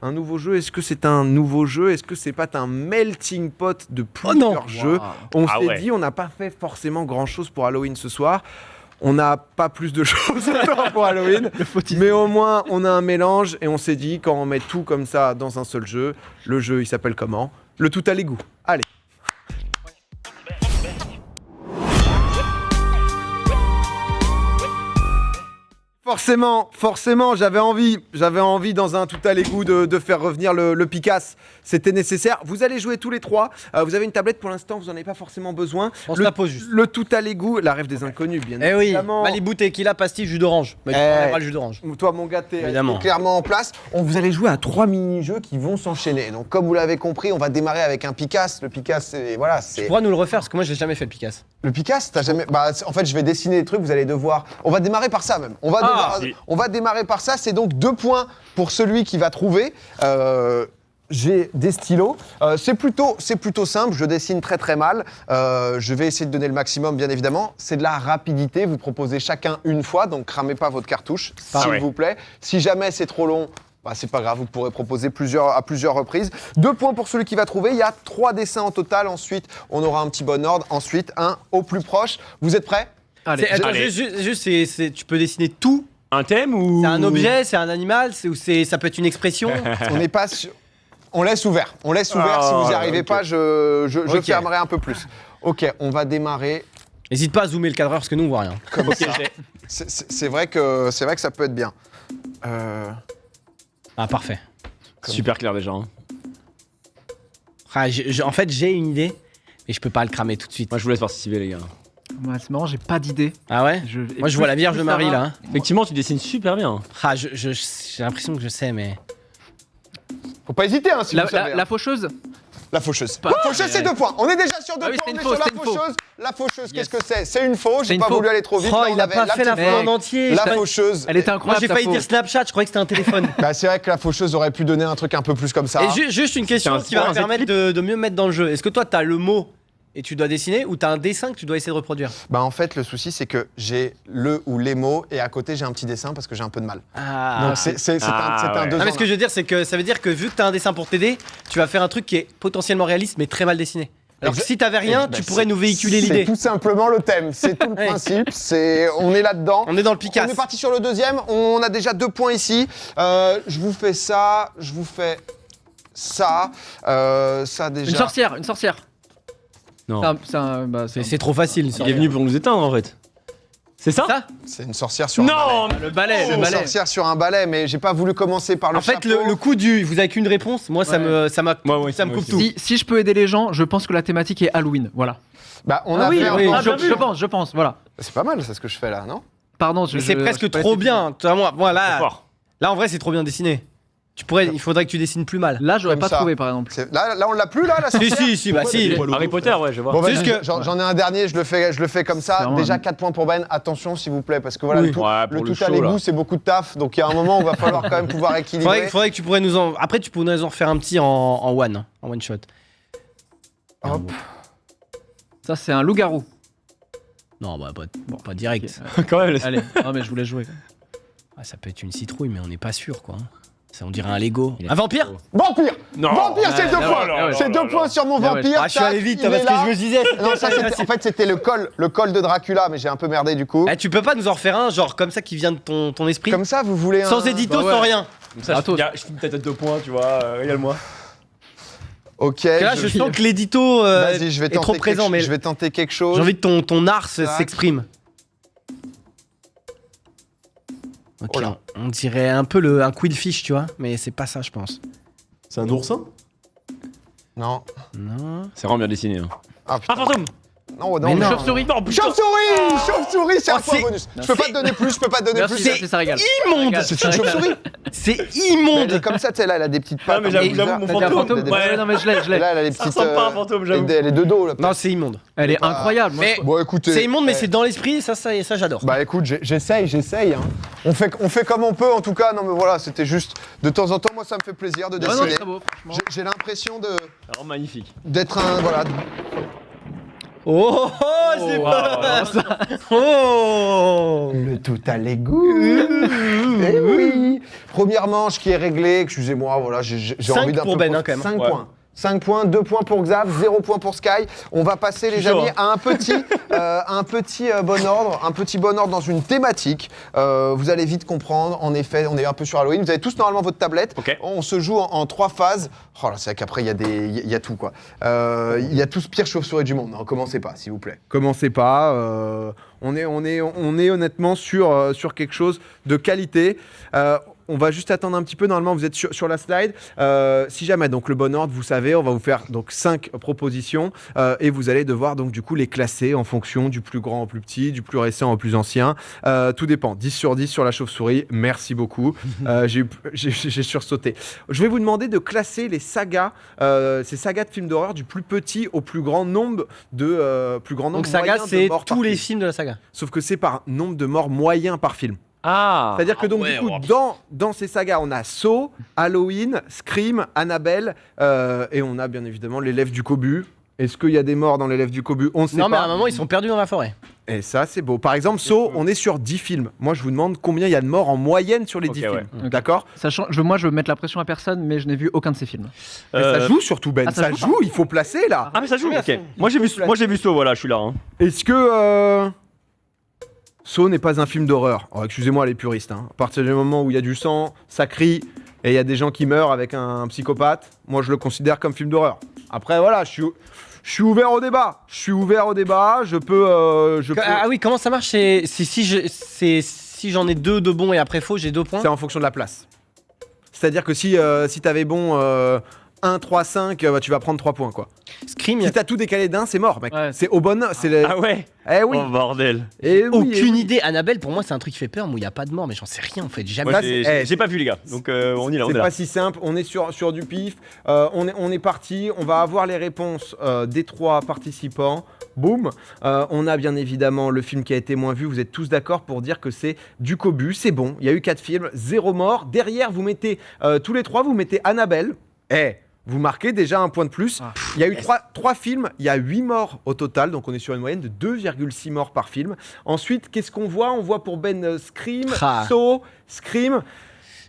Un nouveau jeu, est-ce que c'est un nouveau jeu? Est-ce que c'est pas un melting pot de plusieurs jeux? On s'est dit, on n'a pas fait forcément grand-chose pour Halloween ce soir. On n'a pas plus de choses pour Halloween, mais au moins on a un mélange et on s'est dit, quand on met tout comme ça dans un seul jeu, le jeu il s'appelle comment? Le tout à l'égout. Allez. Forcément, j'avais envie dans un tout à l'égout de faire revenir le Picasse. C'était nécessaire. Vous allez jouer tous les trois. Vous avez une tablette pour l'instant, vous n'en avez pas forcément besoin. On se la pose juste. Le tout à l'égout, la rêve des inconnus, bien évidemment. Oui, Malibu Tequila, pastille, jus d'orange. Mais on pas le jus d'orange. Toi, mon gars, t'es clairement en place. Vous allez jouer à 3 mini-jeux qui vont s'enchaîner. Donc, comme vous l'avez compris, on va démarrer avec un Picasse. Le Picasse, c'est... Tu pourras nous le refaire, parce que moi, je l'ai jamais fait, le Picasse. Le Picasse, t'as jamais... Bah, en fait, je vais dessiner des trucs, vous allez devoir... On va démarrer par ça, même. On va démarrer par ça. C'est donc 2 points pour celui qui va trouver. J'ai des stylos. C'est plutôt simple. Je dessine très mal. Je vais essayer de donner le maximum, bien évidemment. C'est de la rapidité. Vous proposez chacun une fois, donc cramez pas votre cartouche, s'il vous plaît. Si jamais c'est trop long, bah, c'est pas grave. Vous pourrez proposer à plusieurs reprises. 2 points pour celui qui va trouver. Il y a 3 dessins en total. Ensuite, on aura un petit bon ordre. Ensuite, un au plus proche. Vous êtes prêts? Attends, juste, tu peux dessiner tout. Un thème ou... C'est un objet, c'est un animal, ça peut être une expression. On n'est pas sûr. On laisse ouvert. Si vous n'y arrivez pas, je fermerai un peu plus. Ok, on va démarrer. N'hésite pas à zoomer le cadreur parce que nous on voit rien. Comme ça. C'est vrai que ça peut être bien. Ah parfait. Super clair déjà. Hein. En fait j'ai une idée, mais je peux pas le cramer tout de suite. Moi je vous laisse participer les gars. Ouais, c'est marrant, j'ai pas d'idée. Ah ouais? Moi je vois la Vierge Marie là. Hein. Effectivement tu dessines super bien. J'ai l'impression que je sais mais... Faut pas hésiter hein, si vous savez. La faucheuse. La faucheuse. La faucheuse, c'est 2 points. On est déjà sur 2 points. On est sur la faucheuse. La faucheuse, qu'est-ce que c'est? C'est une faux. J'ai pas voulu aller trop vite. Oh, il a pas fait la faux en entier. La faucheuse. Elle était incroyable. Moi j'ai failli dire Snapchat, je croyais que c'était un téléphone. Bah c'est vrai que la faucheuse aurait pu donner un truc un peu plus comme ça. Et juste une question qui va me permettre de mieux mettre dans le jeu. Est-ce que toi t'as le mot et tu dois dessiner ou t'as un dessin que tu dois essayer de reproduire? Bah en fait le souci c'est que j'ai le ou les mots et à côté j'ai un petit dessin parce que j'ai un peu de mal. Donc c'est un 2 Non mais ce que je veux dire c'est que ça veut dire que vu que t'as un dessin pour t'aider, tu vas faire un truc qui est potentiellement réaliste mais très mal dessiné. Alors que si t'avais rien, tu pourrais nous véhiculer l'idée. C'est tout simplement le thème, c'est tout le principe, on est là-dedans. On est dans le Picasse. On est parti sur le deuxième, on a déjà 2 points ici. Je vous fais ça, je vous fais ça, ça déjà. Une sorcière. Non. C'est trop facile. Il est venu pour nous éteindre en fait. C'est ça? C'est une sorcière sur un balai. Non, le balai. Une sorcière sur un balai, mais j'ai pas voulu commencer par le chapeau. En fait, le coup du vous avez qu'une réponse, moi ça me coupe tout. Si je peux aider les gens, je pense que la thématique est Halloween, voilà. Bah on a fait je pense, voilà. C'est pas mal, c'est ce que je fais là, non? Pardon, c'est presque trop bien. Là en vrai, c'est trop bien dessiné. Il faudrait que tu dessines plus mal. Là, j'aurais pas trouvé par exemple. Là, on l'a plus là, la sorcière. Si. Harry Potter, ouais, je vois. Bon, j'en ai un dernier, je le fais comme ça. Déjà 4 points pour Ben. Attention, s'il vous plaît, parce que voilà, le tout à l'égout, c'est beaucoup de taf. Donc il y a un moment où il va falloir quand même pouvoir équilibrer. Faudrait que tu pourrais nous en. Après, tu pourrais nous en faire un petit en one shot. Hop. Ça, c'est un loup-garou. Non, bah pas direct. Quand même. Allez, non mais je voulais jouer. Ça peut être une citrouille, mais on n'est pas sûr quoi. Ça, on dirait un Lego. Un vampire? Vampire! Non. Vampire, c'est 2 points! C'est 2 points sur mon vampire! Je suis allé vite parce que je me disais. Non, ça, en fait, c'était le col de Dracula, mais j'ai un peu merdé du coup. Tu peux pas nous en refaire un, genre comme ça qui vient de ton esprit? Comme ça, vous voulez un. Sans édito, sans rien. Comme ça, je finis peut-être 2 points, tu vois, regarde-moi. Ok. Là, je sens que l'édito est trop présent, mais je vais tenter quelque chose. J'ai envie que ton art s'exprime. Ok, on dirait un peu un quillfish, tu vois, mais c'est pas ça, je pense. C'est un oursin? Non. C'est vraiment bien dessiné. Hein. Ah, un fantôme! Non, une chauve-souris. Chauve-souris, c'est un point bonus. Je peux pas te donner plus, ça régale. Immonde. C'est une chauve-souris. C'est immonde. Elle est comme ça, tu sais, là, elle a des petites pattes. Ah, mais j'avoue, mon fantôme. Ouais, non, mais je l'ai. Là, elle a des petites. Ça ressemble pas à un fantôme, j'avoue. Elle est de dos, là. Non, c'est immonde. Elle est incroyable. Bon, écoutez. C'est immonde, mais c'est dans l'esprit, ça j'adore. Bah écoute, j'essaye. Hein. On fait comme on peut, en tout cas. Non, mais voilà, c'était juste de temps en temps, moi, ça me fait plaisir de dessiner. J'ai l'impression Alors magnifique. d'être un. Voilà. Oh, j'ai peur. Oh. Le tout à l'égout. Eh oui. Première manche qui est réglée. Excusez-moi, voilà, j'ai envie d'un pour peu... Ben, hein, quand même. 5 Ouais. points. 5 points, 2 points pour Xav, 0 points pour Sky. On va passer, les chaud, amis, à un petit bon ordre. Un petit bon ordre dans une thématique. Vous allez vite comprendre. En effet, on est un peu sur Halloween. Vous avez tous normalement votre tablette. Ok. On se joue en 3 phases. Oh là, c'est vrai qu'après, il y a tout, quoi. Il y a tous pire chauve-souris du monde. Commencez pas, s'il vous plaît. Commencez pas. On est honnêtement sur quelque chose de qualité. On va juste attendre un petit peu. Normalement, vous êtes sur la slide. Si jamais, donc le bon ordre, vous savez, on va vous faire donc 5 propositions et vous allez devoir donc du coup les classer en fonction du plus grand au plus petit, du plus récent au plus ancien. Tout dépend. 10 sur 10 sur la chauve-souris. Merci beaucoup. J'ai sursauté. Je vais vous demander de classer les sagas, ces sagas de films d'horreur du plus petit au plus grand nombre de Donc saga, moyen de c'est morts par tous les film. films de la saga. Sauf que c'est par nombre de morts moyens par film. Ah. C'est-à-dire que donc ouais, du coup, oh. dans ces sagas, on a Saw, Halloween, Scream, Annabelle, et on a bien évidemment l'élève du Cobu. Est-ce qu'il y a des morts dans l'élève du Cobu? On ne sait Non, mais pas. à un moment, ils sont perdus dans la forêt. Et ça, c'est beau. Par exemple, Saw, on est sur 10 films. Moi, je vous demande combien il y a de morts en moyenne sur les 10 Ok, films. ouais. D'accord? Sachant, moi, je veux mettre la pression à personne, mais je n'ai vu aucun de ces films. Mais ça joue surtout, Ben. Ah, ça ça joue, il faut placer là. Ah mais ça joue. Ok. Moi j'ai vu ça. Voilà, je suis là. Hein. Est-ce que Saw n'est pas un film d'horreur? Oh, excusez-moi les puristes. À partir du moment où il y a du sang, ça crie, et il y a des gens qui meurent avec un psychopathe, moi je le considère comme film d'horreur. Après voilà, je suis ouvert au débat. Je peux. Ah oui, comment ça marche? Si j'en ai 2 de bons et après faux, j'ai 2 points. C'est en fonction de la place. C'est-à-dire que si t'avais bon 1, 3, 5, bah, tu vas prendre 3 points quoi. Scream, Si t'as tout décalé d'un, c'est mort, mec. Ouais. C'est au bon. Ah ouais. Eh oui. Oh bordel. Eh oui, aucune eh oui. idée. Annabelle, pour moi, c'est un truc qui fait peur, mais où il n'y a pas de mort, mais j'en sais rien en fait. Jamais. Moi Là, j'ai pas vu les gars. Donc on y est là. On est C'est là. pas si simple, on est sur du pif, on est parti, on va avoir les réponses des 3 participants. Boum. On a bien évidemment le film qui a été moins vu, vous êtes tous d'accord pour dire que c'est du Cobu, c'est bon, il y a eu 4 films, 0 mort. Derrière, vous mettez, tous les 3, vous mettez Annabelle. Vous marquez déjà un point de plus. Il y a eu 3 films, il y a 8 morts au total, donc on est sur une moyenne de 2,6 morts par film. Ensuite, qu'est-ce qu'on voit? On voit pour Ben Scream, Saw, Scream.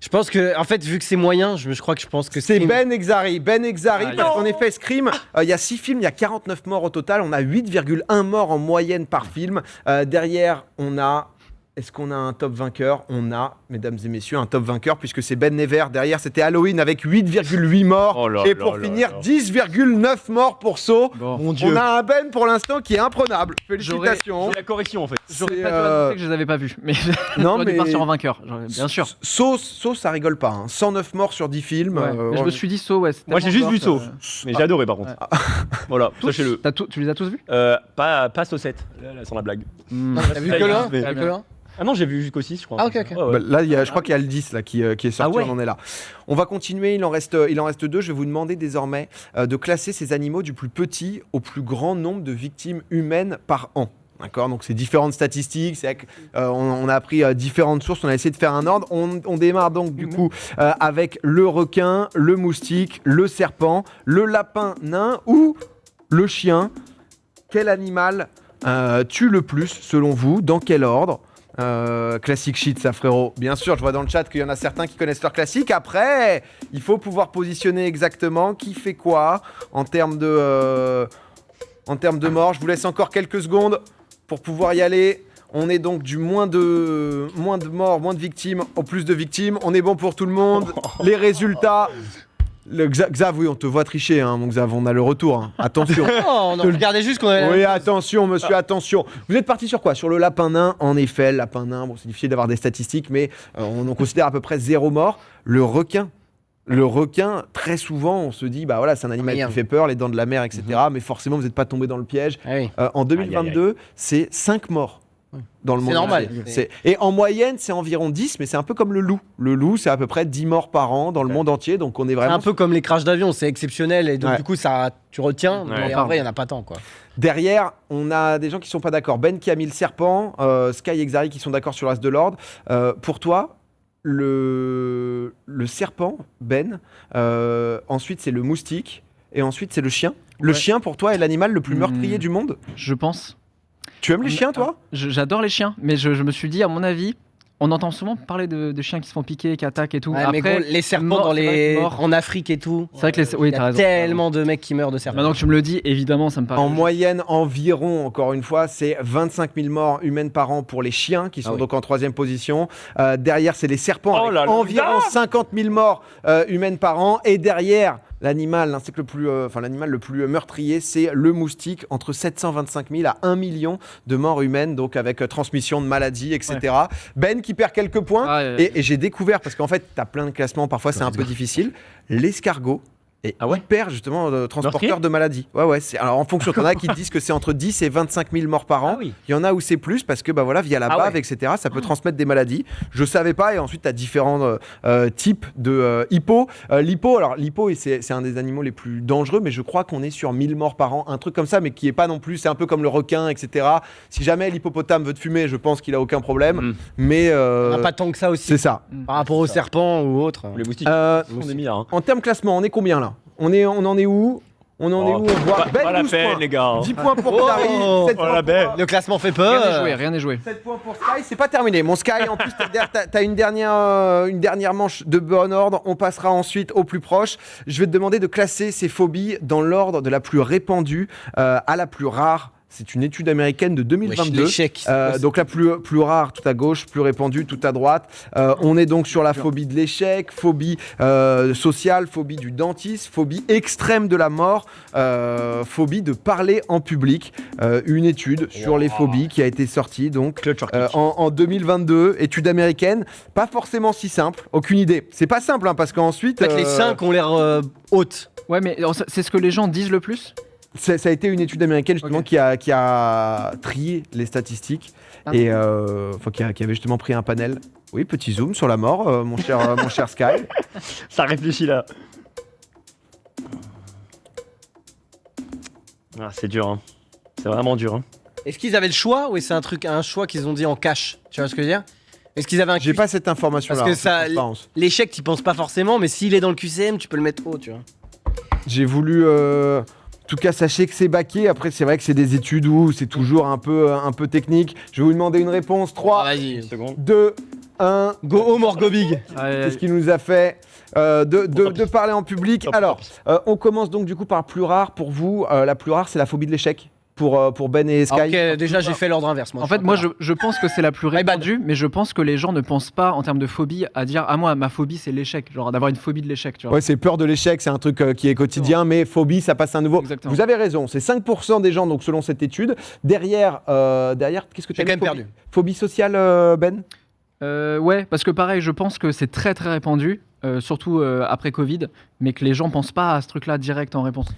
Je pense que, en fait, vu que c'est moyen, je crois que je pense que C'est Scream- Ben Exari, Ah, parce qu'en effet, Scream, il y a 6 films, il y a 49 morts au total, on a 8,1 morts en moyenne par film. Derrière, on a... Est-ce qu'on a un top vainqueur? On a, mesdames et messieurs, un top vainqueur, puisque c'est Ben Never. Derrière, c'était Halloween avec 8,8 morts. Oh là et là pour là finir, là. 10,9 morts pour Saw. Bon. Mon Dieu. On a un Ben pour l'instant qui est imprenable. Félicitations. C'est la correction en fait. J'aurais C'est, pas dû annoncer que je les avais pas vus, mais Non, j'aurais dû mais- partir en vainqueur. Bien sûr. Saw, ça rigole pas. 109 morts sur 10 films. Ouais. Mais je me suis dit Saw, ouais. c'est Moi j'ai tellement juste vu fort, Saw. Mais j'ai adoré par contre. Voilà, sachez-le. Tu les as tous vus? Pas Saw 7. Là, sans la blague. Non, t'as vu Ça que y est, l'un? mais- T'as vu que l'un? Ah non, j'ai vu jusqu'au 6 je crois. Ah, ok, ok. Ouais, ouais. Bah, là, je crois qu'il y a le 10 là, qui est sorti, Ah ouais. on en est là. On va continuer, il en reste 2. Je vais vous demander désormais de classer ces animaux du plus petit au plus grand nombre de victimes humaines par an. D'accord, donc c'est différentes statistiques, c'est vrai on a appris différentes sources, on a essayé de faire un ordre. On démarre donc du coup avec le requin, le moustique, le serpent, le lapin nain ou le chien. Quel animal tue le plus selon vous? Dans quel ordre? Classic shit, ça frérot. Bien sûr, je vois dans le chat qu'il y en a certains qui connaissent leur classique. Après, il faut pouvoir positionner exactement qui fait quoi en termes de morts. Je vous laisse encore quelques secondes pour pouvoir y aller. On est donc du moins de morts, moins de victimes au plus de victimes. On est bon pour tout le monde. Les résultats. Xav, oui, on te voit tricher, hein, mon Xav. On a le retour. Hein. Attention. Oh, on regardait juste qu'on avait. Oui, attention, monsieur, attention. Vous êtes parti sur quoi? Sur le lapin nain. En effet, le lapin nain, bon, c'est difficile d'avoir des statistiques, mais on considère à peu près 0 mort. Le requin, très souvent, on se dit, bah voilà, c'est un animal qui fait peur, les dents de la mer, etc. Mais forcément, vous n'êtes pas tombé dans le piège. Ah oui. En 2022, c'est 5 morts. Dans le monde normal. entier. Et en moyenne, c'est environ 10, mais c'est un peu comme le loup. Le loup, c'est à peu près 10 morts par an dans le monde entier, donc on est C'est vraiment... un peu comme les crashs d'avion, c'est exceptionnel et donc Ouais. du coup ça tu retiens, mais en vrai il y en a pas tant quoi. Derrière, on a des gens qui sont pas d'accord. Ben qui a mis le serpent, Sky et Xari qui sont d'accord sur le reste de l'ordre. Pour toi, le serpent, Ben. Ensuite, c'est le moustique. et ensuite c'est le chien. Le chien pour toi est l'animal le plus meurtrier du monde. Je pense. Tu aimes les chiens toi? J'adore les chiens, mais je me suis dit, à mon avis, on entend souvent parler de chiens qui se font piquer, qui attaquent et tout. Ouais, Après, mais gros, les serpents en Afrique et tout. C'est vrai que oui, Il y t'as a raison. tellement de mecs qui meurent de serpents. Maintenant que tu me le dis, évidemment, ça me paraît. En moyenne, environ, encore une fois, c'est 25 000 morts humaines par an pour les chiens, qui sont donc en 3e position. Derrière, c'est les serpents, avec environ 50 000 morts humaines par an. Et derrière, l'animal, l'insecte l'animal le plus meurtrier, c'est le moustique, entre 725 000 à 1 million de morts humaines, donc avec transmission de maladies, etc. Ouais. Ben qui perd quelques points, et j'ai découvert, parce qu'en fait, tu as plein de classements, parfois c'est un peu difficile, l'escargot. Et hyper justement transporteur de maladies. Ouais. Alors en fonction, t'en as qui disent que c'est entre 10 et 25 000 morts par an. Il y en a où c'est plus parce que via la bave, etc. Ça peut transmettre des maladies. Je savais pas. Et ensuite t'as différents types de hippo. L'hippo, c'est un des animaux les plus dangereux, mais je crois qu'on est sur 1000 morts par an, un truc comme ça, mais qui est pas non plus. C'est un peu comme le requin, etc. Si jamais l'hippopotame veut te fumer, je pense qu'il a aucun problème. Mais on n'a pas tant que ça aussi. C'est ça. Par rapport aux serpents ou autres. Les moustiques. sont des milliards. En termes classement, on est combien là? On en est où? On voit pas la peine, les gars. 10 points pour Dari, 7 points la bête. Le classement fait peur. Rien n'est joué. 7 points pour Sky, c'est pas terminé. Mon Sky, en plus, t'as une dernière manche de bon ordre. On passera ensuite au plus proche. Je vais te demander de classer ces phobies dans l'ordre de la plus répandue à la plus rare. C'est une étude américaine de 2022. Donc la plus rare tout à gauche, plus répandue tout à droite. On est donc sur la phobie de l'échec, phobie sociale, phobie du dentiste, phobie extrême de la mort, phobie de parler en public. Une étude sur les phobies qui a été sortie donc en 2022. Étude américaine, pas forcément si simple. Aucune idée. C'est pas simple parce qu'ensuite. En fait, les 5 ont l'air hautes. Ouais, mais c'est ce que les gens disent le plus. Ça a été une étude américaine justement qui a trié les statistiques et qui avait justement pris un panel. Oui, petit zoom sur la mort, mon cher Sky. Ça réfléchit là. C'est dur, hein. C'est vraiment dur. Hein. Est-ce qu'ils avaient le choix ou c'est un choix qu'ils ont dit en cash? Tu vois ce que je veux dire? Est-ce qu'ils avaient un J'ai pas cette information-là. Parce que l'échec, tu penses pas forcément, mais s'il est dans le QCM, tu peux le mettre haut, tu vois. J'ai voulu. En tout cas, sachez que c'est baqué. Après, c'est vrai que c'est des études où c'est toujours un peu technique. Je vais vous demander une réponse. 3, 2, 1. Go home or go big. C'est ce qui nous a fait de parler en public. Alors, on commence donc du coup par plus rare. Pour vous, la plus rare, c'est la phobie de l'échec. Pour Ben et Sky. Ok, déjà j'ai fait l'ordre inverse. En fait, moi je pense que c'est la plus répandue, mais je pense que les gens ne pensent pas en termes de phobie à dire moi ma phobie c'est l'échec, genre d'avoir une phobie de l'échec. Tu vois. Ouais, c'est peur de l'échec, c'est un truc qui est quotidien, mais phobie ça passe à nouveau. Exactement. Vous avez raison, c'est 5% des gens donc selon cette étude. Derrière, qu'est-ce que tu as quand même perdu? Phobie sociale, Ben? Ouais, parce que pareil, je pense que c'est très très répandu, surtout après Covid, mais que les gens pensent pas à ce truc-là direct en réponse.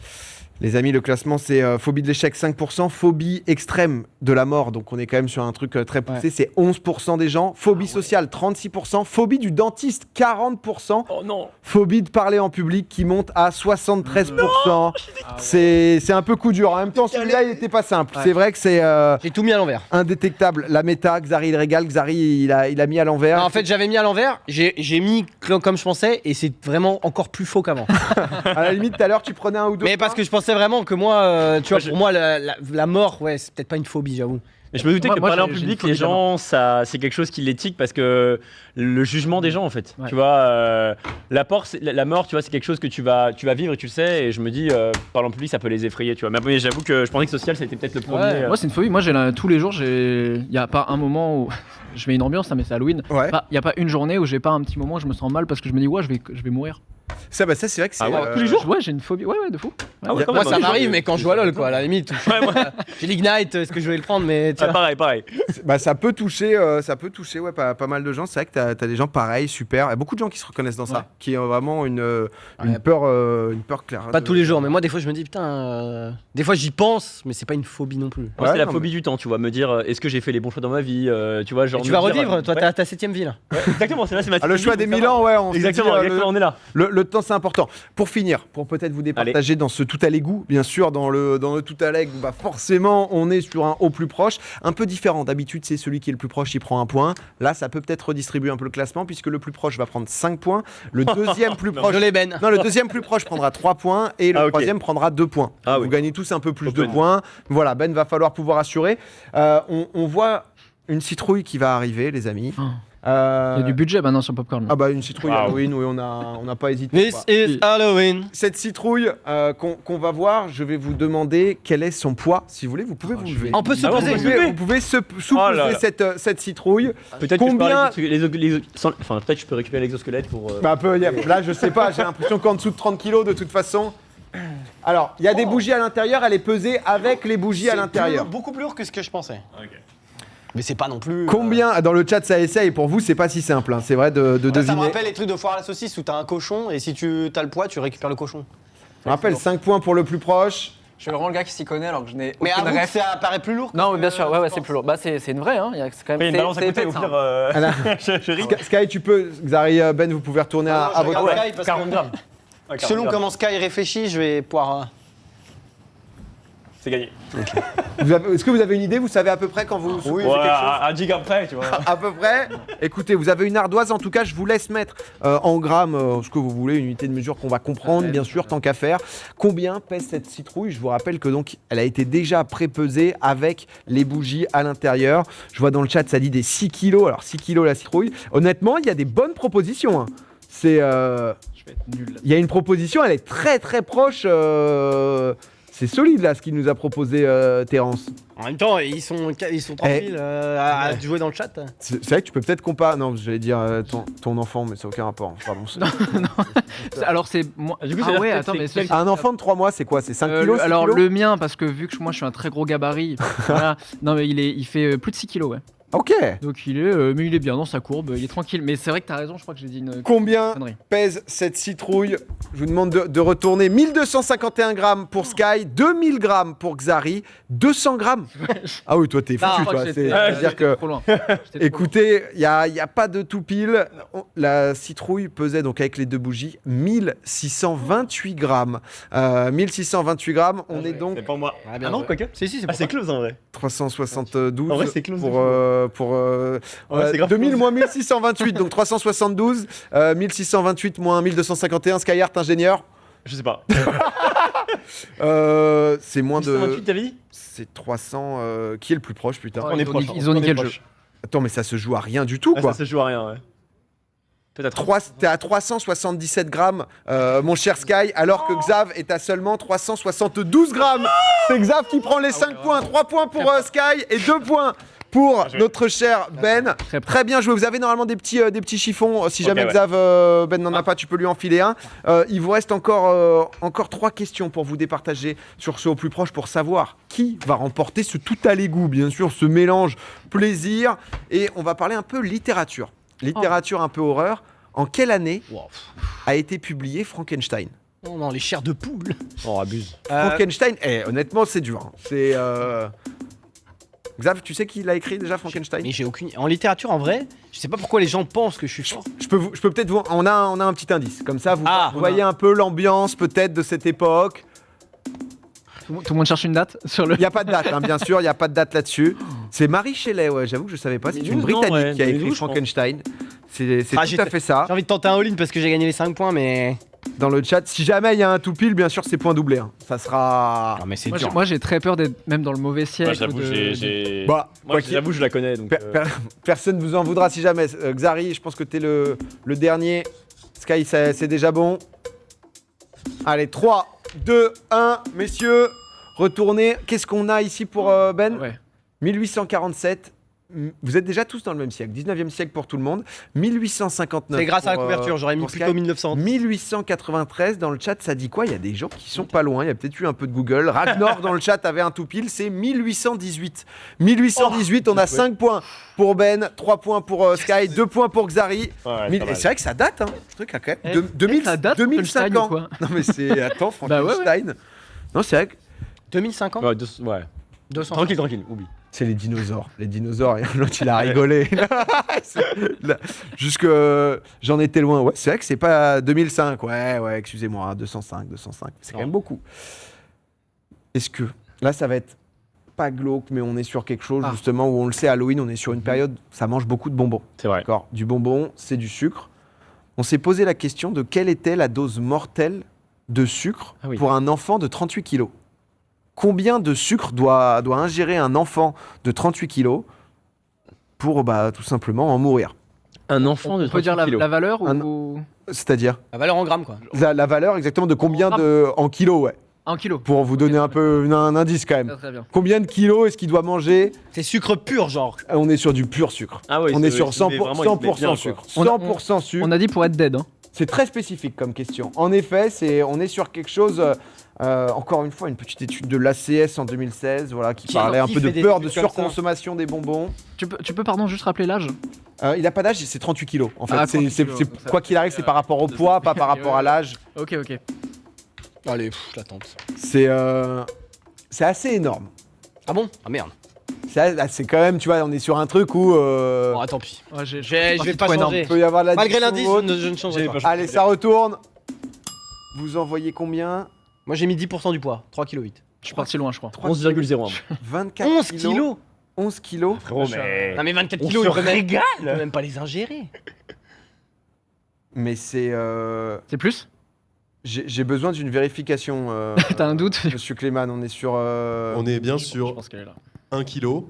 Les amis, le classement, c'est phobie de l'échec 5%, phobie extrême de la mort, donc on est quand même sur un truc très poussé, c'est 11% des gens, phobie sociale 36%, phobie du dentiste 40%, phobie de parler en public qui monte à 73%. C'est un peu coup dur, en même temps celui-là il était pas simple, c'est vrai que c'est j'ai tout mis à l'envers. Indétectable, la méta, Xari il régale, Xari il a mis à l'envers. En fait j'avais mis à l'envers, j'ai mis comme je pensais et c'est vraiment encore plus faux qu'avant. À la limite tout à l'heure tu prenais un ou deux. Mais parce que je pensais vraiment que moi, tu vois, pour moi, la mort, c'est peut-être pas une phobie, j'avoue. Et je me doutais que parler en public, les gens, c'est quelque chose qui les tique parce que le jugement des gens, en fait. Tu vois, la mort, tu vois, c'est quelque chose que tu vas vivre et tu le sais. Et je me dis, parler en public, ça peut les effrayer, tu vois. Mais j'avoue que je pensais que social, ça a été peut-être le premier. Moi, c'est une phobie. Moi, tous les jours, il y a pas un moment où je mets une ambiance, mais c'est Halloween. Il y a pas une journée où j'ai pas un petit moment où je me sens mal parce que je me dis, je vais mourir. Ça, c'est vrai que c'est. Tous les jours? Ouais, j'ai une phobie. Ouais, de fou. Moi, ça m'arrive, mais quand je joue à LoL, quoi, à la limite. J'ai l'Ignite, est-ce que je vais le prendre, mais. Pareil. Ça peut toucher, pas mal de gens. C'est vrai que t'as des gens pareils, super. Il y a beaucoup de gens qui se reconnaissent dans ça, qui ont vraiment une peur claire. Pas tous les jours, mais moi, des fois, je me dis, putain. Des fois, j'y pense, mais c'est pas une phobie non plus. Moi, c'est la phobie du temps, tu vois. Me dire, est-ce que j'ai fait les bons choix dans ma vie, tu vois, genre. Tu vas revivre, toi, t'as ta 7ème vie, là. Exactement, c'est ma le choix des 1000 ans, exactement, on est là. Le le temps c'est important. Pour finir, pour peut-être vous départager dans ce tout à l'égout, bien sûr, dans le tout à l'égout, bah forcément on est sur un au plus proche, un peu différent. D'habitude c'est celui qui est le plus proche, il prend un point. Là ça peut peut-être redistribuer un peu le classement puisque le plus proche va prendre 5 points. Le deuxième plus proche, le deuxième plus proche prendra 3 points et le troisième prendra 2 points. Vous gagnez tous un peu plus de points. Voilà, Ben va falloir pouvoir assurer. On voit une citrouille qui va arriver, les amis. Il y a du budget maintenant sur Popcorn. Ah bah une citrouille Halloween, oui, on n'a pas hésité. This is Halloween. Cette citrouille qu'on va voir, je vais vous demander quel est son poids. Si vous voulez, vous pouvez vous lever. On peut se poser. Vous pouvez sous-peser cette citrouille. Peut-être Combien... que peut-être je peux récupérer l'exosquelette pour... Là, je sais pas, j'ai l'impression qu'en dessous de 30 kilos, de toute façon... Alors, il y a des bougies à l'intérieur, elle est pesée avec les bougies à l'intérieur. Beaucoup plus lourd que ce que je pensais. Mais c'est pas non plus. Combien dans le chat ça essaye? Pour vous, c'est pas si simple. C'est vrai de deviner. Ça me rappelle les trucs de foire à la saucisse où t'as un cochon et si tu as le poids, tu récupères le cochon. Je rappelle 5 points pour le plus proche. Je suis vraiment le gars qui s'y connaît alors que je n'ai mais aucune avoue que ref. ça paraît plus lourd. Non, mais bien sûr, ouais, c'est plus lourd. Bah, c'est une vraie, hein. C'est quand même. Il y a une balance à côté, au pire. Je ris. Sky, tu peux. Xari, Ben, vous pouvez retourner à votre. 40 grammes. Selon comment Sky réfléchit, je vais pouvoir. C'est gagné. Est-ce que vous avez une idée? Vous savez à peu près quand vous Oui, à 10 grammes près, tu vois. À peu près. Écoutez, vous avez une ardoise. En tout cas, je vous laisse mettre en grammes ce que vous voulez, une unité de mesure qu'on va comprendre, bien sûr, tant qu'à faire. Combien pèse cette citrouille? Je vous rappelle que donc, elle a été déjà pré-pesée avec les bougies à l'intérieur. Je vois dans le chat, ça dit des 6 kilos. Alors 6 kilos la citrouille. Honnêtement, il y a des bonnes propositions. Hein. C'est. Je vais être nul. Il y a une proposition, elle est très très proche. C'est solide là ce qu'il nous a proposé Terence. En même temps, ils sont tranquilles à jouer dans le chat. C'est vrai que tu peux peut-être comparer. Non, j'allais dire ton enfant, mais ça n'a aucun rapport. Pardon. Non. Alors c'est moi. Du coup, attends, mais un enfant de 3 mois, c'est quoi? C'est 5 kilos? Alors kilos le mien, parce que vu que moi je suis un très gros gabarit, voilà. Non mais il fait plus de 6 kilos, ouais. Ok. Donc il est bien dans sa courbe, il est tranquille. Mais c'est vrai que t'as raison, je crois que j'ai dit une. Combien connerie. pèse cette citrouille? Je vous demande de retourner. 1251 grammes pour Sky, 2000 grammes pour Xari, 200 grammes. Ah oui, toi t'es foutu, toi. C'est-à-dire que. Trop loin. Écoutez, il n'y a pas de tout pile. La citrouille pesait donc avec les deux bougies 1628 grammes. 1628 grammes, on est donc. C'est pas moi. Ah non, quoique. Si, c'est c'est close en vrai. 372 En vrai, c'est close pour c'est grave 2000 close. moins 1628, donc 372, 1628 moins 1251, Skyart ingénieur. Je sais pas. C'est moins de. 128, t'avais dit? C'est 300. Qui est le plus proche, putain? On est proche. Ils ont niqué le jeu. Attends, mais ça se joue à rien du tout, quoi. Ça se joue à rien, ouais. T'es à 377 grammes, mon cher Sky, alors que Xav est à seulement 372 grammes. C'est Xav qui prend les 5 points. 3 points pour Sky et 2 points pour notre cher Ben. Très bien joué. Vous avez normalement des petits chiffons. Si jamais Xav, Ben n'en a pas, tu peux lui enfiler un. Il vous reste encore 3 questions pour vous départager sur ce au plus proche pour savoir qui va remporter ce tout à l'égout, bien sûr, ce mélange plaisir. Et on va parler un peu littérature. Littérature un peu horreur. En quelle année a été publié Frankenstein? Oh non, les chairs de poule. On abuse. Frankenstein, honnêtement, c'est dur. Hein. C'est. Xav, tu sais qui l'a écrit déjà, Frankenstein? Mais j'ai aucune. En littérature, en vrai, je sais pas pourquoi les gens pensent que je suis fort. Je peux peut-être vous. On a un petit indice. Comme ça, vous voyez un peu l'ambiance peut-être de cette époque. Tout le monde cherche une date sur le. Il n'y a pas de date, hein, bien sûr, il n'y a pas de date là-dessus. C'est Mary Shelley, ouais, j'avoue que je savais pas. C'est une Britannique qui a écrit Frankenstein. C'est tout à fait ça. J'ai envie de tenter un all-in parce que j'ai gagné les 5 points, mais. Dans le chat, si jamais il y a un tout pile, bien sûr, c'est point doublé. Hein. Ça sera. Non, mais c'est dur. Moi, j'ai très peur d'être même dans le mauvais siècle. J'avoue, j'avoue, je la connais. Donc, personne ne vous en voudra si jamais. Xari, je pense que t'es le dernier. Sky, c'est déjà bon. Allez, 3, 2, 1, messieurs. Retournez. Qu'est-ce qu'on a ici pour Ben? 1847. Vous êtes déjà tous dans le même siècle. 19e siècle pour tout le monde. 1859. C'est grâce à la couverture, j'aurais mis plutôt 1900. 1893, dans le chat, ça dit quoi? Il y a des gens qui sont pas loin. Il y a peut-être eu un peu de Google. Ragnar, dans le chat, avait un tout pile. C'est 1818. 1818, on a 5 points pour Ben, 3 points pour Sky, 2 points pour Xari. Et c'est vrai que ça date, hein. Ce truc a quand même 2005 ans. Non, mais c'est. Attends, Frankenstein. Non, c'est vrai que. 2005 ans? Ouais. 200. Tranquille, oublie. C'est les dinosaures. Les dinosaures, et l'autre, il a rigolé. Jusque. J'en étais loin. Ouais, c'est vrai que c'est pas 2005. Ouais, excusez-moi, 205. C'est quand même beaucoup. Est-ce que. Là, ça va être pas glauque, mais on est sur quelque chose, justement, où on le sait, Halloween, on est sur une période, ça mange beaucoup de bonbons. C'est vrai. D'accord. Du bonbon, c'est du sucre. On s'est posé la question de quelle était la dose mortelle de sucre pour un enfant de 38 kilos. Combien de sucre doit ingérer un enfant de 38 kilos pour tout simplement en mourir? Un enfant de 38 kilos. On peut dire la valeur ou... C'est-à-dire La valeur en grammes, quoi. la valeur exactement de combien en kilos, ouais. 1 kilo. Pour vous donner un peu un indice quand même. Très bien. Combien de kilos est-ce qu'il doit manger? C'est sucre pur, genre. On est sur du pur sucre. Ah ouais, on est sur il met 100% bien, sucre. quoi. 100% sucre. On a dit pour être dead. Hein. C'est très spécifique comme question. En effet, on est sur quelque chose, encore une fois, une petite étude de l'ACS en 2016, voilà, qui parlait un peu de peur de surconsommation des bonbons. Tu peux pardon, juste rappeler l'âge? Il n'a pas d'âge, c'est 38 kilos. En fait, Ah, 38 kilos. Quoi qu'il arrive, c'est par rapport au poids, pas par rapport à l'âge. Ok. Allez, je la tente. C'est assez énorme. Ah bon? Ah merde. C'est quand même, tu vois, on est sur un truc où... Bon, tant pis. Ouais, Je vais pas changer. Il peut y avoir la Malgré discussion l'indice, ou autre. je ne changerai pas. Allez, ça retourne. Vous envoyez combien? Moi, j'ai mis 10% du poids. 3,8 kg. Je suis parti loin, je crois. 11,01. 24 11 kilos. 11 kilos. Frérot, mais... Non mais 24 On kilos, se il peut régale. même pas les ingérer. Mais c'est... C'est plus? J'ai besoin d'une vérification. T'as un doute? Monsieur Clément, on est sur On est bien Je sur pense qu'elle est là. 1 kg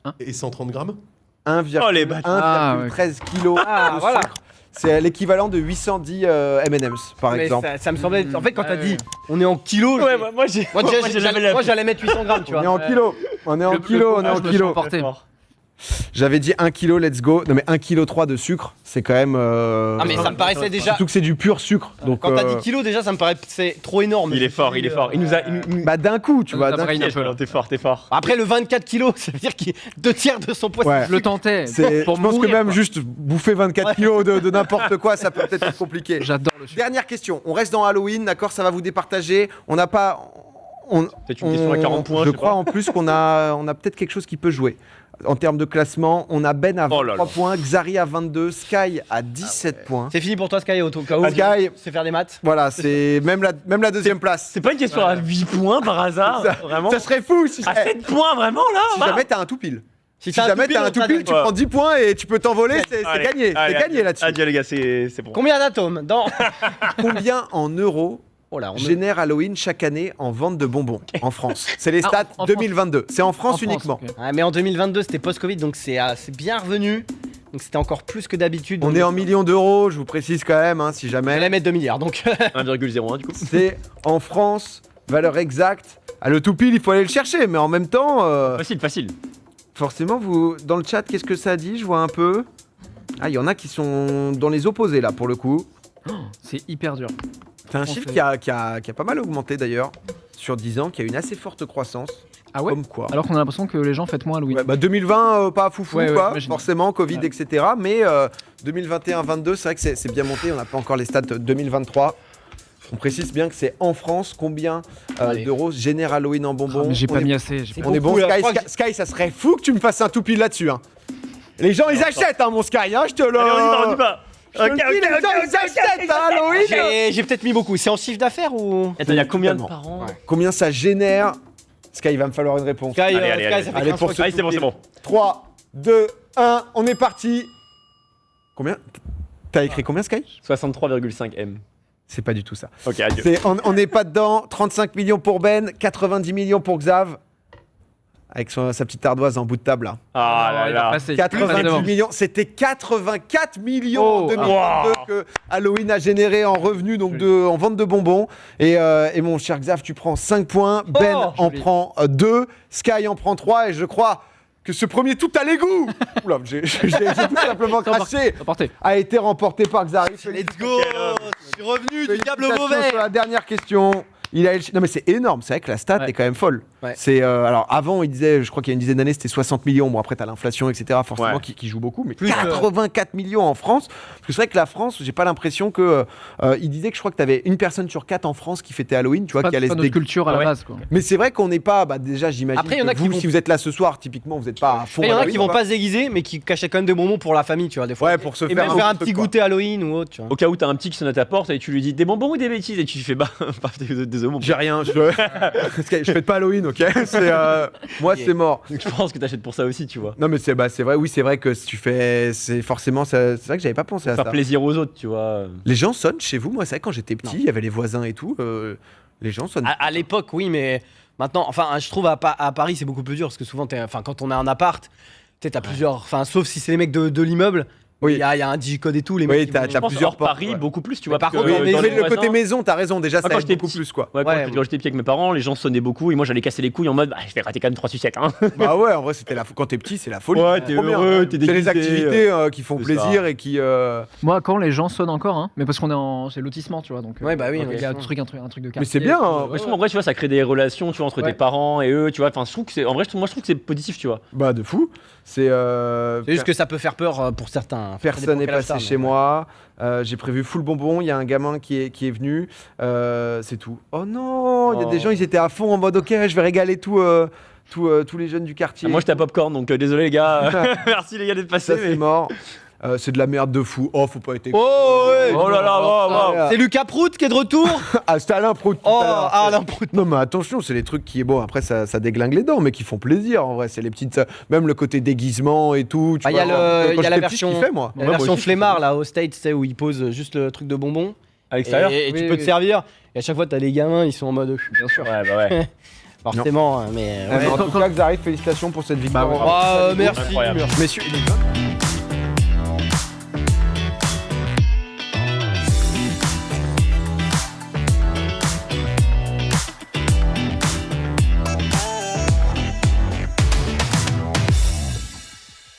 Hein et 130 grammes. 1,13 Oh, les bâtards. kg Ah, de voilà. sucre. C'est l'équivalent de 810 M&M's, par Mais exemple. ça me semblait. En fait, quand t'as dit on est en kilos, Ouais, moi j'ai. moi, j'allais mettre 800 grammes, tu On est vois. en kilos. On est en kilos, on est en je me suis kilos. emporté. J'avais dit 1 kg, let's go. Non mais 1,3 kg de sucre, c'est quand même... Ah, mais ça me paraissait déjà. Surtout que c'est du pur sucre. Donc, Quand t'as 10 kilos, déjà, ça me paraissait trop énorme. Il est fort. Il nous a. Bah d'un coup, tu vois. Ça d'un braille coup. un peu, là. T'es fort. Après, le 24 kilos, ça veut dire qu'il 2 tiers de son poids. Ouais. Je le tentais. Je pense que mourir, même quoi. juste bouffer 24 kilos de n'importe quoi, ça peut peut-être être compliqué. J'adore le sucre. Dernière question. On reste dans Halloween, d'accord? Ça va vous départager. On n'a pas... Peut-être une question à 40 points. Je sais crois pas. en plus qu'on a peut-être quelque chose qui peut jouer. En termes de classement, on a Ben à 23 points, Xari à 22, Sky à 17 points. C'est fini pour toi, Sky, au cas où. Sky. C'est faire des maths. Voilà, c'est même la deuxième place. C'est pas une question à 8 points par hasard, vraiment. Ça serait fou si, À 7 points, vraiment là. si jamais t'as un tout pile. Si t'as jamais t'as un tout pile, tu prends 10 points et tu peux t'envoler, c'est Allez, gagné. allez, C'est gagné adieu. là-dessus. Adieu les gars, c'est bon. Combien d'atomes dans. Combien en euros Oh là, génère Halloween chaque année en vente de bonbons en France? C'est les Ah, stats en France. 2022. C'est en France uniquement. ok. Ah, mais en 2022, c'était post-Covid, donc c'est bien revenu. Donc c'était encore plus que d'habitude. On donc est en millions d'euros, je vous précise quand même, hein, si J'allais jamais. mettre 2 milliards, donc. 1,01 du coup. C'est en France, valeur exacte. Ah, le tout pile, il faut aller le chercher, mais en même temps, Facile. forcément, vous, dans le chat, qu'est-ce que ça dit? Je vois un peu. Ah, il y en a qui sont dans les opposés là, pour le coup. C'est hyper dur. C'est un chiffre qui a pas mal augmenté d'ailleurs, sur 10 ans, qui a une assez forte croissance. Ah ouais? Comme quoi. Alors qu'on a l'impression que les gens fêtent moins Halloween. Ouais, bah 2020, pas foufou, Ouais, quoi, j'imagine. forcément, Covid, Ouais. etc. Mais 2021-22, c'est vrai que c'est bien monté. On n'a pas encore les stats 2023. On précise bien que c'est en France. Combien Allez. d'euros génère Halloween en bonbons? Ah, mais j'ai On pas est- mis assez. On est bon, beaucoup, là. Sky, Je crois que Sky, ça serait fou que tu me fasses un tout pile là-dessus. Hein. Les gens, ils achètent, hein, mon Sky, hein, je te le... Allez, on y va. Je te le dis, les gens, ils achètent, hein, Halloween. J'ai peut-être mis beaucoup. C'est en chiffre d'affaires ou. Attends, il y a combien de Totalement. par an? Combien ça génère? Sky, il va me falloir une réponse. Sky, Allez, Sky, allez, ça allez. fait Allez, 15 pour fois ce que Allez, c'est bon. 3, 2, 1, on est parti. Combien? T'as écrit combien, Sky? 63,5 M. C'est pas du tout ça. Ok, adieu. On n'est pas dedans. 35 millions pour Ben, 90 millions pour Xav. Avec sa petite ardoise en bout de table là. Ah là il va là. passer. 90 millions, c'était 84 millions en Oh, 2022 que Halloween a généré en revenus, donc en vente de bonbons. Et mon cher Xav, tu prends 5 points. Ben en joli. prend 2. Sky en prend 3. Et je crois que ce premier tout à l'égout, oula, j'ai tout simplement craché, Emporté. a été remporté par Xari. Let's go. Je suis revenu du diable au Félicitations mauvais. sur la dernière question. Non mais c'est énorme, c'est vrai que la stat Ouais. est quand même folle. Ouais. C'est alors avant, il disait, je crois qu'il y a une dizaine d'années, c'était 60 millions. Bon, après, t'as l'inflation, etc. Forcément, Ouais. qui joue beaucoup. Mais Plus, 84 millions en France. Parce que c'est vrai que la France, j'ai pas l'impression que. Il disait que je crois que t'avais une personne sur 4 en France qui fêtait Halloween, tu vois, qui allait se notre culture à la Ouais. base, quoi. Mais c'est vrai qu'on n'est pas. Bah, déjà, j'imagine. Après, il y en a que qui vous, vont- si vous êtes là ce soir, typiquement, vous n'êtes pas à fond. Il y en a Halloween, qui vont quoi. pas se déguiser, mais qui cachaient quand même des bonbons pour la famille, tu vois, des fois. Ouais, pour se Et faire même faire un truc, petit quoi. goûter Halloween ou autre, tu vois. Au cas où t'as un petit qui sonne à ta porte et tu lui dis des bonbons ou des bêtises et tu lui fais bah, désolé mon J'ai rien. Je fête pas Halloween, ok. Moi, c'est mort. Je pense que t'achètes pour ça aussi, tu vois. Non, mais c'est vrai. Oui, c'est vrai que si tu fais, c'est forcément. C'est vrai que j'avais pas pensé à Faire ça. plaisir aux autres, tu vois. Les gens sonnent chez vous. Moi, c'est vrai que quand j'étais petit, il y avait les voisins et tout. Les gens sonnent. À l'époque, oui, mais maintenant, enfin, je trouve à Paris, c'est beaucoup plus dur parce que souvent, quand on a un appart, t'as plusieurs. Enfin, sauf si c'est les mecs de l'immeuble, Oui. il y a un digicode et tout. Les Oui, mecs, ils t'as vont- Je pense plusieurs hors portes, Paris, ouais. beaucoup plus, tu Mais vois. par parce contre, que mais dans Mais les le côté voisins- maison, t'as raison. Déjà, ça quand aide j'étais beaucoup petit. plus, quoi. Ouais, Ouais, quand j'étais petit avec mes parents, les gens sonnaient beaucoup et moi j'allais casser les couilles en mode bah, je vais rater quand même 3 sucettes. Hein. Bah ouais, en vrai, quand t'es petit, c'est la folie. Ouais, C'est t'es trop bien. heureux, t'es C'est les déguisé, activités qui font c'est ça. plaisir et qui. Moi, quand les gens sonnent encore, hein, mais parce qu'on est c'est lotissement, tu vois, donc. Ouais, bah oui, il y a un ok. truc de quartier. Mais c'est bien. Hein. Moi, je trouve en vrai, tu vois, ça crée des relations, tu vois, entre Ouais. tes parents et eux, tu vois. Enfin, je trouve que c'est, en vrai, moi, je trouve que c'est positif, tu vois. Bah de fou. C'est. C'est juste que ça peut faire peur pour certains. Personne n'est passé chez moi. J'ai prévu full bonbon. Il y a un gamin qui est venu. C'est tout. Oh non, il y a des gens, ils étaient à fond en mode ok, je vais régaler tous les jeunes du quartier. Moi, j'étais à Popcorn, donc désolé les gars. Merci les gars d'être passés. Ça c'est mort. C'est de la merde de fou. Oh, faut pas être. Oh, ouais. Oh là là, wow, wow. C'est Lucas Prout qui est de retour. Ah, c'était Alain Prout. tout Oh, à l'heure. Alain Prout. Non mais attention, c'est les trucs qui bon après ça déglingue les dents mais qui font plaisir en vrai, c'est les petites même le côté déguisement et tout, tu Ah, il y a vois, le- quand il y a la j'étais petit, je version- kiffais, moi. Il y a la Ouais, moi version aussi, je flemmard là au States, tu sais, où ils posent juste le truc de bonbons. À l'extérieur. Et tu Oui, peux oui. te servir. Et à chaque fois, t'as les gamins, ils sont en mode. Bien sûr. Ouais, bah ouais. Forcément, hein, mais. En tout cas, Xariff, félicitations pour cette victoire. Bah ouais. Oh, merci. Incroyable. Messieurs,